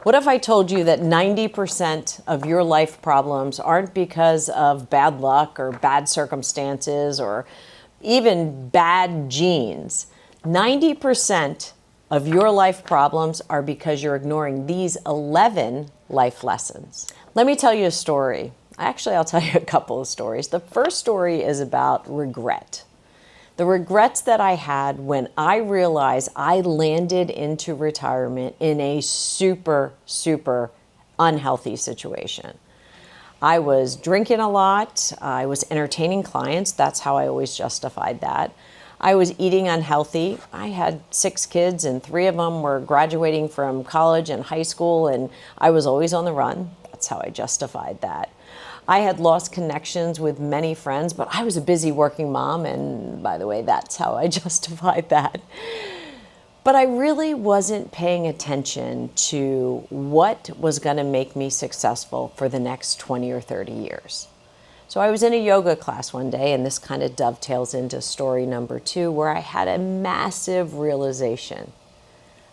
What if I told you that 90% of your life problems aren't because of bad luck or bad circumstances or even bad genes? 90% of your life problems are because you're ignoring these 11 life lessons. Let me tell you a story. Actually, I'll tell you a couple of stories. The first story is about regret. The regrets that I had when I realized I landed into retirement in a super, super unhealthy situation. I was drinking a lot. I was entertaining clients. That's how I always justified that. I was eating unhealthy. I had 6 kids and 3 of them were graduating from college and high school, and I was always on the run. That's how I justified that. I had lost connections with many friends, but I was a busy working mom, and by the way, that's how I justified that. But I really wasn't paying attention to what was going to make me successful for the next 20 or 30 years. So I was in a yoga class one day, and this kind of dovetails into story number 2, where I had a massive realization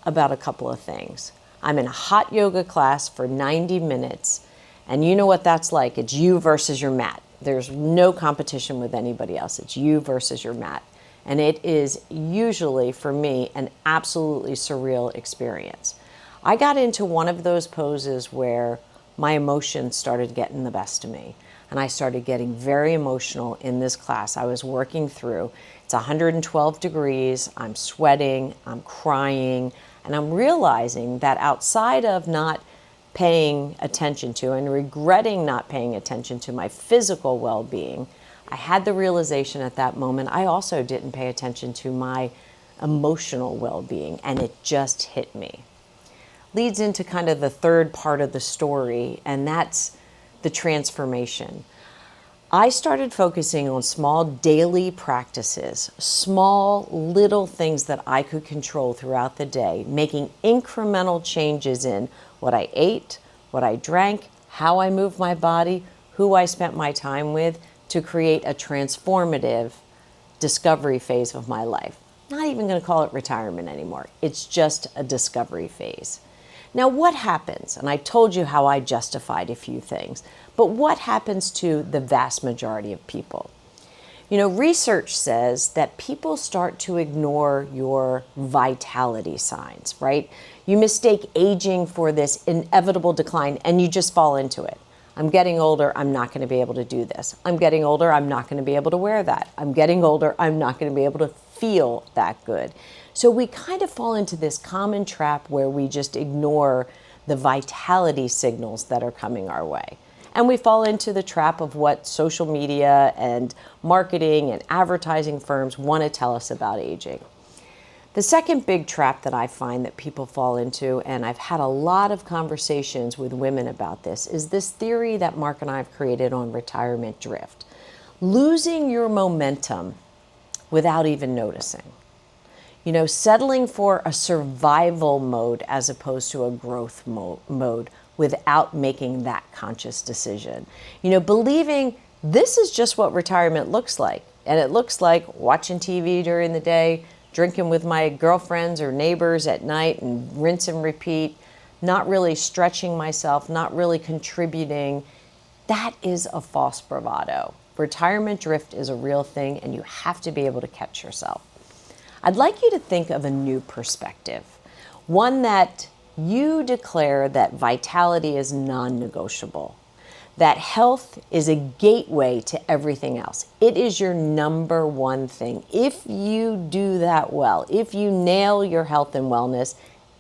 about a couple of things. I'm in a hot yoga class for 90 minutes, and you know what that's like. It's you versus your mat. There's no competition with anybody else. It's you versus your mat. And it is usually, for me, an absolutely surreal experience. I got into one of those poses where my emotions started getting the best of me. And I started getting very emotional in this class. I was working through. It's 112 degrees. I'm sweating. I'm crying. And I'm realizing that outside of not paying attention to and regretting not paying attention to my physical well-being, I had the realization at that moment I also didn't pay attention to my emotional well-being, and it just hit me. Leads into kind of the third part of the story, and that's the transformation. I started focusing on small daily practices, small little things that I could control throughout the day, making incremental changes in what I ate, what I drank, how I moved my body, who I spent my time with, to create a transformative discovery phase of my life. Not even going to call it retirement anymore. It's just a discovery phase. Now, what happens? And I told you how I justified a few things, but what happens to the vast majority of people? You know, research says that people start to ignore your vitality signs, right? You mistake aging for this inevitable decline and you just fall into it. I'm getting older, I'm not going to be able to do this. I'm getting older, I'm not going to be able to wear that. I'm getting older, I'm not going to be able to feel that good. So we kind of fall into this common trap where we just ignore the vitality signals that are coming our way. And we fall into the trap of what social media and marketing and advertising firms want to tell us about aging. The second big trap that I find that people fall into, and I've had a lot of conversations with women about this, is this theory that Mark and I have created on retirement drift. Losing your momentum without even noticing. You know, settling for a survival mode as opposed to a growth mode without making that conscious decision. You know, believing this is just what retirement looks like. And it looks like watching TV during the day, drinking with my girlfriends or neighbors at night and rinse and repeat, not really stretching myself, not really contributing. That is a false bravado. Retirement drift is a real thing, and you have to be able to catch yourself. I'd like you to think of a new perspective, one that you declare that vitality is non-negotiable, that health is a gateway to everything else. It is your number one thing. If you do that well, if you nail your health and wellness,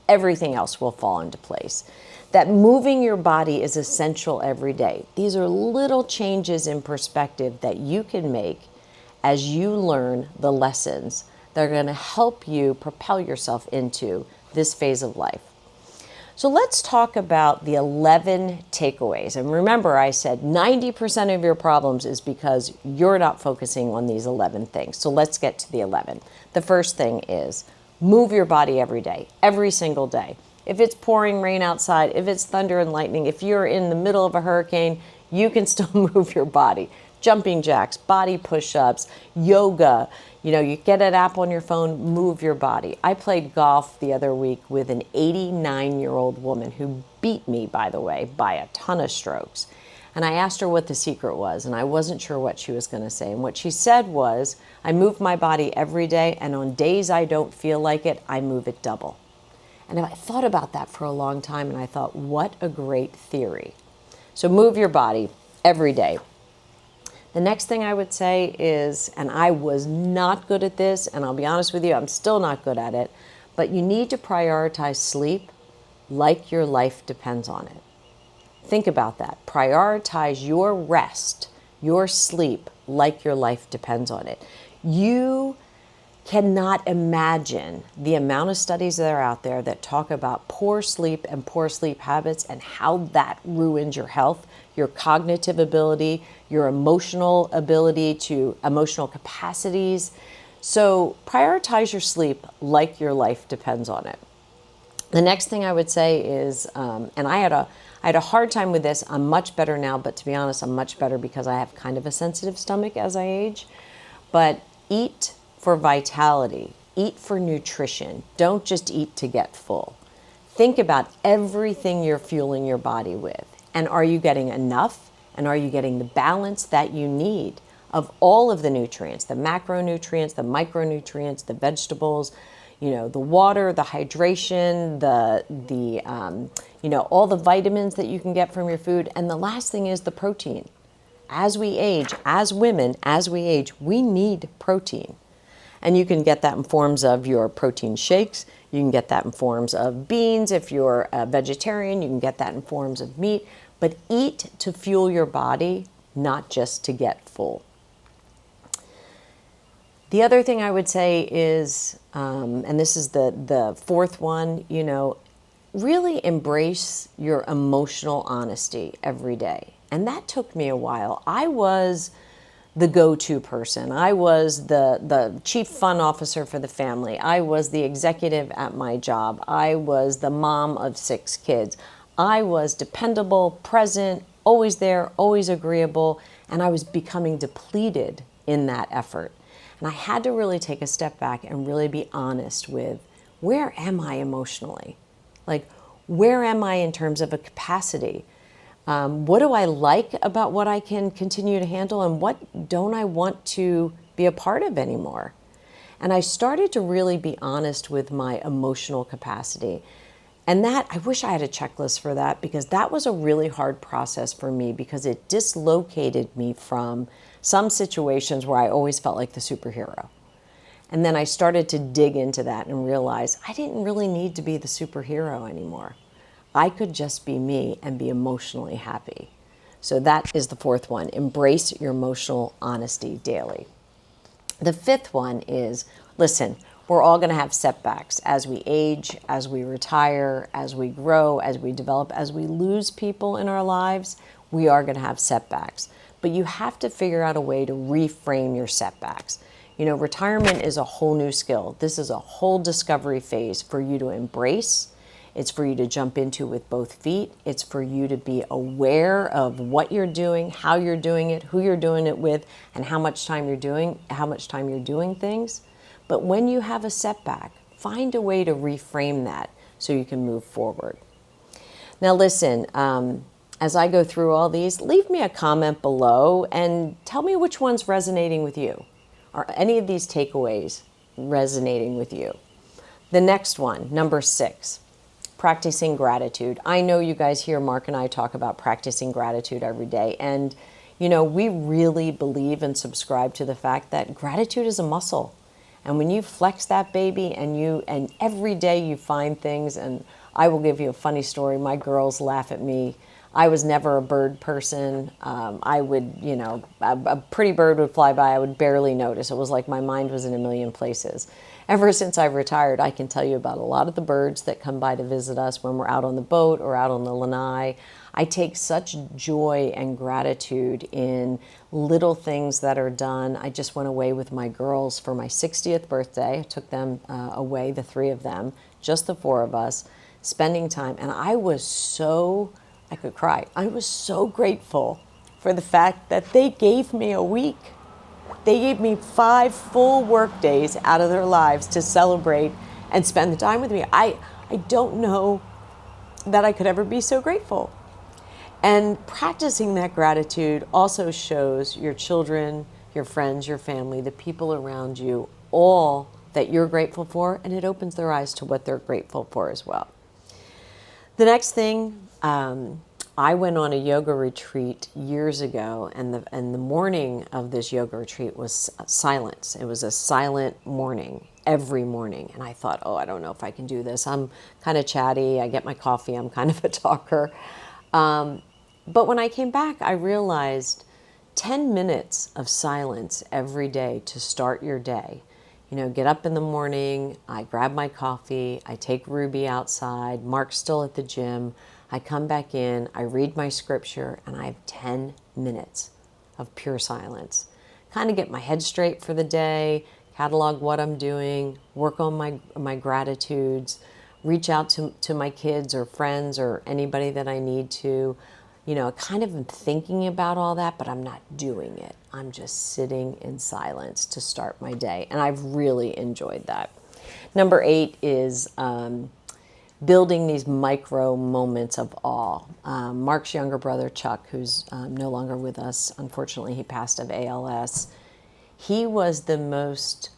everything else will fall into place. That moving your body is essential every day. These are little changes in perspective that you can make as you learn the lessons that are going to help you propel yourself into this phase of life. So let's talk about the 11 takeaways. And remember, I said 90% of your problems is because you're not focusing on these 11 things. So let's get to the 11. The first thing is move your body every day, every single day. If it's pouring rain outside, if it's thunder and lightning, if you're in the middle of a hurricane, you can still move your body. jumping jacks, body push-ups, yoga. You know, you get an app on your phone, move your body. I played golf the other week with an 89-year-old woman who beat me, by the way, by a ton of strokes. And I asked her what the secret was, and I wasn't sure what she was going to say. And what she said was, I move my body every day, and on days I don't feel like it, I move it double. And I thought about that for a long time, and I thought, what a great theory. So move your body every day. The next thing I would say is, and I was not good at this, and I'll be honest with you, I'm still not good at it, but you need to prioritize sleep like your life depends on it. Think about that. Prioritize your rest, your sleep, like your life depends on it. You cannot imagine the amount of studies that are out there that talk about poor sleep and poor sleep habits and how that ruins your health, your cognitive ability, your emotional ability to emotional capacities. So prioritize your sleep like your life depends on it. The next thing I would say is, and I had a hard time with this. I'm much better now, but to be honest, I'm much better because I have kind of a sensitive stomach as I age. But eat for vitality, eat for nutrition. Don't just eat to get full. Think about everything you're fueling your body with. And are you getting enough? And are you getting the balance that you need of all of the nutrients, the macronutrients, the micronutrients, the vegetables, you know, the water, the hydration, all the vitamins that you can get from your food. And the last thing is the protein. As we age, as women, as we age, we need protein. And you can get that in forms of your protein shakes. You can get that in forms of beans. If you're a vegetarian, you can get that in forms of meat. But eat to fuel your body, not just to get full. The other thing I would say is, and this is the fourth one, you know, really embrace your emotional honesty every day. And that took me a while. I was the go-to person. I was the chief fun officer for the family. I was the executive at my job. I was the mom of 6 kids. I was dependable, present, always there, always agreeable, and I was becoming depleted in that effort. And I had to really take a step back and really be honest with, where am I emotionally? Like, where am I in terms of a capacity? What do I like about what I can continue to handle, and what don't I want to be a part of anymore? And I started to really be honest with my emotional capacity. And that, I wish I had a checklist for that, because that was a really hard process for me, because it dislocated me from some situations where I always felt like the superhero. And then I started to dig into that and realize I didn't really need to be the superhero anymore. I could just be me and be emotionally happy. So that is the fourth one. Embrace your emotional honesty daily. The fifth one is, listen, we're all going to have setbacks as we age, as we retire, as we grow, as we develop, as we lose people in our lives. We are going to have setbacks. But you have to figure out a way to reframe your setbacks. You know, retirement is a whole new skill. This is a whole discovery phase for you to embrace. It's for you to jump into with both feet. It's for you to be aware of what you're doing, how you're doing it, who you're doing it with, and how much time you're doing things. But when you have a setback, find a way to reframe that so you can move forward. Now listen, as I go through all these, leave me a comment below and tell me which one's resonating with you. Are any of these takeaways resonating with you? The next one, number 6. Practicing gratitude. I know you guys hear Mark and I talk about practicing gratitude every day. And, you know, we really believe and subscribe to the fact that gratitude is a muscle. And when you flex that baby and every day you find things, and I will give you a funny story. My girls laugh at me. I was never a bird person. I would, you know, a pretty bird would fly by. I would barely notice. It was like my mind was in a million places. Ever since I've retired, I can tell you about a lot of the birds that come by to visit us when we're out on the boat or out on the lanai. I take such joy and gratitude in little things that are done. I just went away with my girls for my 60th birthday. I took them away, the 3 of them, just the 4 of us, spending time. And I could cry. I was so grateful for the fact that they gave me a week. They gave me 5 full work days out of their lives to celebrate and spend the time with me. I don't know that I could ever be so grateful. And practicing that gratitude also shows your children, your friends, your family, the people around you, all that you're grateful for, and it opens their eyes to what they're grateful for as well. The next thing, I went on a yoga retreat years ago, and the morning of this yoga retreat was silence. It was a silent morning, every morning. And I thought, oh, I don't know if I can do this. I'm kind of chatty. I get my coffee. I'm kind of a talker. But when I came back, I realized 10 minutes of silence every day to start your day. You know, get up in the morning, I grab my coffee, I take Ruby outside, Mark's still at the gym, I come back in, I read my scripture, and I have 10 minutes of pure silence. Kind of get my head straight for the day, catalog what I'm doing, work on my gratitudes, reach out to my kids or friends or anybody that I need to. You know, kind of am thinking about all that, but I'm not doing it. I'm just sitting in silence to start my day. And I've really enjoyed that. Number 8 is building these micro moments of awe. Mark's younger brother, Chuck, who's no longer with us, unfortunately, he passed of ALS. He was the most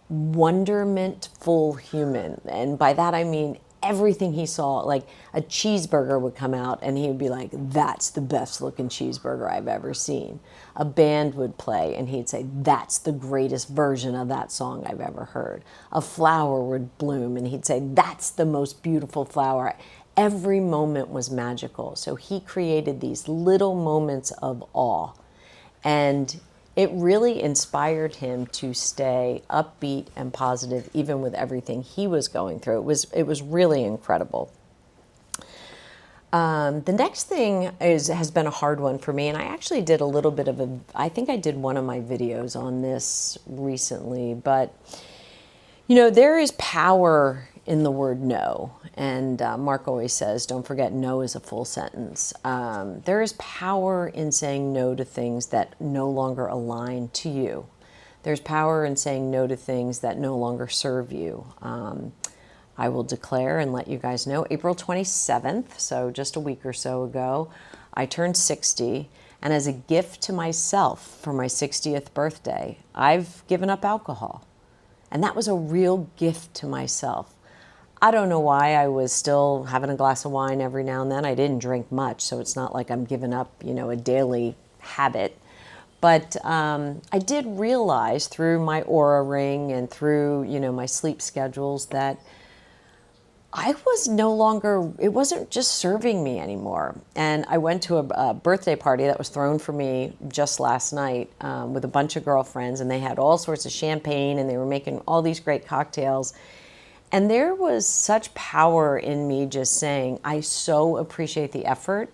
wondermentful human. And by that I mean everything he saw, like a cheeseburger would come out and he would be like, that's the best looking cheeseburger I've ever seen. A band would play and he'd say, that's the greatest version of that song I've ever heard. A flower would bloom and he'd say, that's the most beautiful flower. Every moment was magical. So he created these little moments of awe. And it really inspired him to stay upbeat and positive, even with everything he was going through. It was really incredible. The next thing has been a hard one for me, and I actually did a little bit of I think I did one of my videos on this recently, but you know, there is power in the word no. And Mark always says, don't forget, no is a full sentence. There is power in saying no to things that no longer align to you. There's power in saying no to things that no longer serve you. I will declare and let you guys know, April 27th, so just a week or so ago, I turned 60. And as a gift to myself for my 60th birthday, I've given up alcohol. And that was a real gift to myself. I don't know why. I was still having a glass of wine every now and then. I didn't drink much, so it's not like I'm giving up, you know, a daily habit. But I did realize through my Aura ring and through, you know, my sleep schedules that I was no longer, it wasn't just serving me anymore. And I went to a birthday party that was thrown for me just last night with a bunch of girlfriends, and they had all sorts of champagne and they were making all these great cocktails. And there was such power in me just saying, I so appreciate the effort,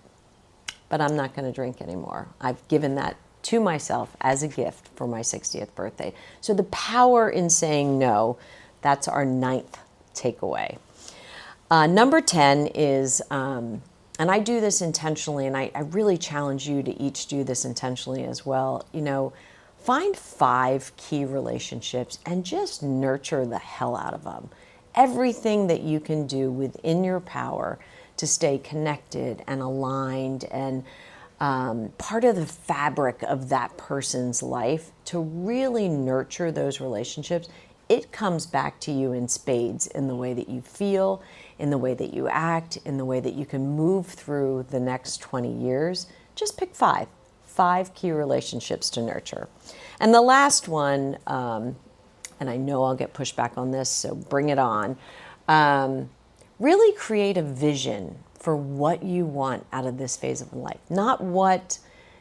but I'm not going to drink anymore. I've given that to myself as a gift for my 60th birthday. So the power in saying no, that's our 9th takeaway. Number 10 is, and I do this intentionally, and I really challenge you to each do this intentionally as well. You know, find 5 key relationships and just nurture the hell out of them. Everything that you can do within your power to stay connected and aligned and part of the fabric of that person's life, to really nurture those relationships. It comes back to you in spades in the way that you feel, in the way that you act, in the way that you can move through the next 20 years. Just pick 5 key relationships to nurture. And the last one, and I know I'll get pushback on this, so bring it on. Really create a vision for what you want out of this phase of life. Not what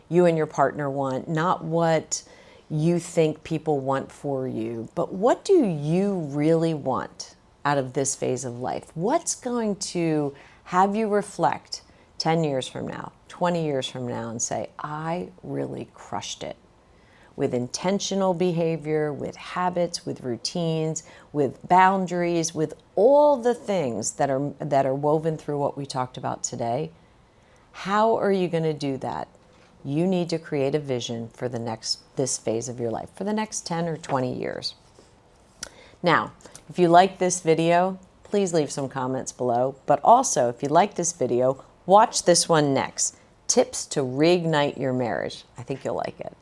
you and your partner want, not what you think people want for you, but what do you really want out of this phase of life? What's going to have you reflect 10 years from now, 20 years from now, and say, I really crushed it. With intentional behavior, with habits, with routines, with boundaries, with all the things that are woven through what we talked about today. How are you going to do that You need to create a vision for this phase of your life, for the next 10 or 20 years. Now, if you like this video, please leave some comments below. But also, if you like this video, watch this one next. Tips to reignite your marriage. I think you'll like it.